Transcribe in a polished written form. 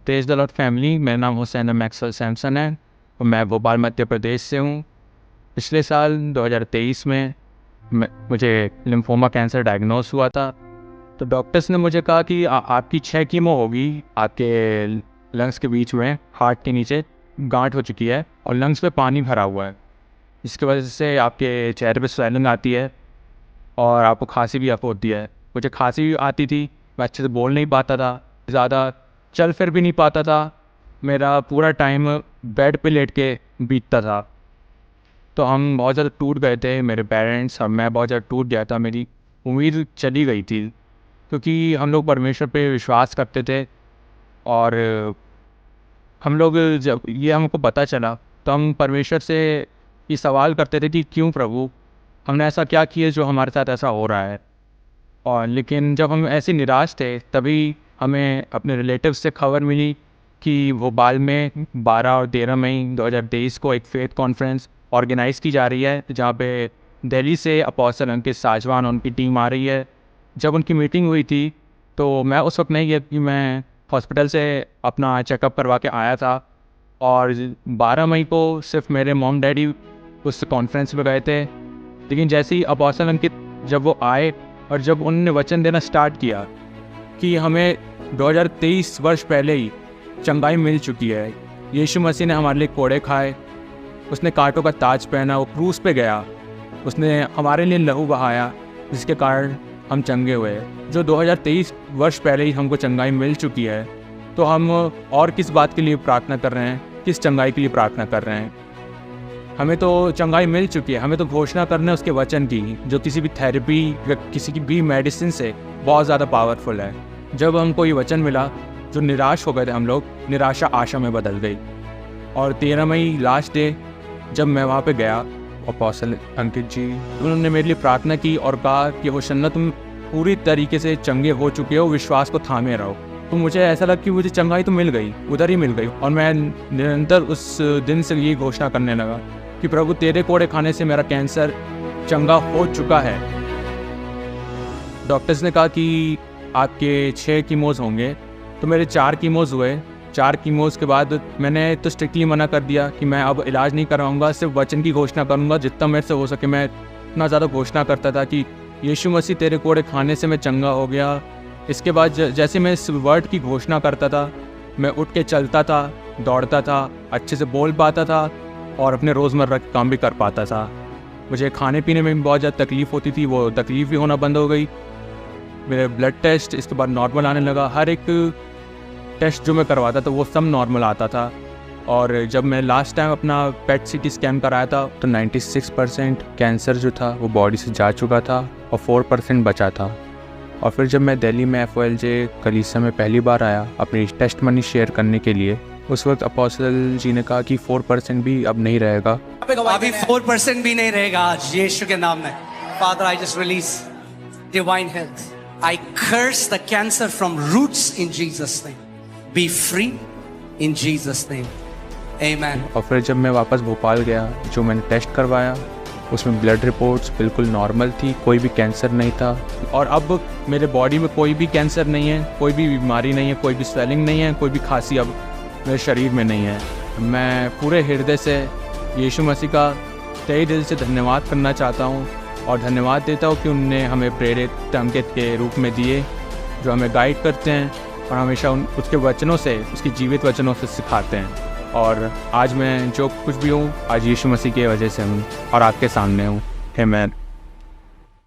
Praise the Lord family, मेरा नाम Hussain Maxwell Samson है और मैं भोपाल मध्य प्रदेश से हूँ। पिछले साल 2023 में मुझे लिम्फोमा कैंसर डायग्नोस हुआ था। तो डॉक्टर्स ने मुझे कहा कि आपकी 6 कीमो होगी, आपके लंग्स के बीच में हार्ट के नीचे गांठ हो चुकी है और लंग्स में पानी भरा हुआ है, जिसकी वजह से आपके चेहरे पे स्वेलिंग आती है और आपको खांसी भी आपको होती है। मुझे खांसी भी आती थी, मैं अच्छे से बोल नहीं पाता था, ज़्यादा चल फिर भी नहीं पाता था। मेरा पूरा टाइम बेड पे लेट के बीतता था। तो हम बहुत ज़्यादा टूट गए थे, मेरे पेरेंट्स और मैं बहुत ज़्यादा टूट गया था। मेरी उम्मीद चली गई थी, क्योंकि हम लोग परमेश्वर पे विश्वास करते थे और हम लोग जब ये हमको पता चला तो हम परमेश्वर से ये सवाल करते थे कि क्यों प्रभु, हमने ऐसा क्या किया जो हमारे साथ ऐसा हो रहा है। और लेकिन जब हम ऐसे निराश थे तभी हमें अपने रिलेटिव से खबर मिली कि भोपाल में 12 और 13 मई 2023 को एक फेथ कॉन्फ्रेंस ऑर्गेनाइज़ की जा रही है, जहाँ पे दिल्ली से अपोस्टल अंकित साजवान और उनकी टीम आ रही है। जब उनकी मीटिंग हुई थी तो मैं उस वक्त नहीं गया कि मैं हॉस्पिटल से अपना चेकअप करवा के आया था। और 12 मई को सिर्फ मेरे मॉम डैडी उस कॉन्फ्रेंस में गए थे। लेकिन जैसे ही अपोस्टल अंकित जब वो आए और जब उन्होंने वचन देना स्टार्ट किया कि हमें 2023 वर्ष पहले ही चंगाई मिल चुकी है, यीशु मसीह ने हमारे लिए कोड़े खाए, उसने कांटों का ताज पहना, वो क्रूस पे गया, उसने हमारे लिए लहू बहाया, जिसके कारण हम चंगे हुए। जो 2023 वर्ष पहले ही हमको चंगाई मिल चुकी है, तो हम और किस बात के लिए प्रार्थना कर रहे हैं, किस चंगाई के लिए प्रार्थना कर रहे हैं? हमें तो चंगाई मिल चुकी है, हमें तो घोषणा करना है उसके वचन की, जो किसी भी थेरेपी या किसी की भी मेडिसिन से बहुत ज़्यादा पावरफुल है। जब हमको ये वचन मिला, जो निराश हो गए थे हम लोग, निराशा आशा में बदल गई। और 13 मई लास्ट डे जब मैं वहाँ पे गया, अपोस्टल अंकित जी उन्होंने मेरे लिए प्रार्थना की और कहा कि होशन्ना, तुम पूरी तरीके से चंगे हो चुके हो, विश्वास को थामे रहो। तो मुझे ऐसा लगा कि मुझे चंगाई तो मिल गई, उधर ही मिल गई। और मैं निरंतर उस दिन से ये घोषणा करने लगा कि प्रभु, तेरे कोड़े खाने से मेरा कैंसर चंगा हो चुका है। डॉक्टर्स ने कहा कि आपके 6 कीमोज़ होंगे, तो मेरे 4 कीमोज़ हुए। 4 कीमोज़ के बाद मैंने तो स्ट्रिक्टली मना कर दिया कि मैं अब इलाज नहीं कराऊंगा, सिर्फ वचन की घोषणा करूंगा। जितना मेरे से हो सके मैं इतना ज़्यादा घोषणा करता था कि यीशु मसीह तेरे कोड़े खाने से मैं चंगा हो गया। इसके बाद जैसे मैं इस वर्ड की घोषणा करता था, मैं उठ के चलता था, दौड़ता था, अच्छे से बोल पाता था और अपने रोज़मर्रा के काम भी कर पाता था। मुझे खाने पीने में भी बहुत ज़्यादा तकलीफ़ होती थी, वो तकलीफ़ भी होना बंद हो गई। मेरे ब्लड टेस्ट इसके बाद नॉर्मल आने लगा, हर एक टेस्ट जो मैं करवाता था वो सब नॉर्मल आता था। और जब मैं लास्ट टाइम अपना पेट सीटी स्कैन कराया था तो 96% कैंसर जो था वो बॉडी से जा चुका था और 4% बचा था। और फिर जब मैं दिल्ली में FOLJ कलीसिया में पहली बार आया अपनी टेस्ट मनी शेयर करने के लिए, उस वक्त अपोस्टल जी ने कहा कि 4% भी अब नहीं रहेगा। अभी 4% भी नहीं रहेगा आज यीशु के नाम में। Father, I just release divine health. I curse the cancer from roots in Jesus name. Be free in Jesus name, amen. और फिर जब मैं वापस भोपाल गया, जो मैंने टेस्ट करवाया उसमें ब्लड रिपोर्ट्स बिल्कुल नॉर्मल थी, कोई भी कैंसर नहीं था। और अब मेरे बॉडी में कोई भी कैंसर नहीं है, कोई भी बीमारी नहीं है, कोई भी स्वेलिंग नहीं है, कोई भी खांसी अब मेरे शरीर में नहीं है। मैं पूरे हृदय से यीशु मसीह का तहे दिल से धन्यवाद करना चाहता हूँ और धन्यवाद देता हूँ कि उनने हमें प्रेरित अंकित के रूप में दिए, जो हमें गाइड करते हैं और हमेशा उसके वचनों से, उसकी जीवित वचनों से सिखाते हैं। और आज मैं जो कुछ भी हूँ, आज यीशु मसीह की वजह से हूँ और आपके सामने हूँ। आमीन।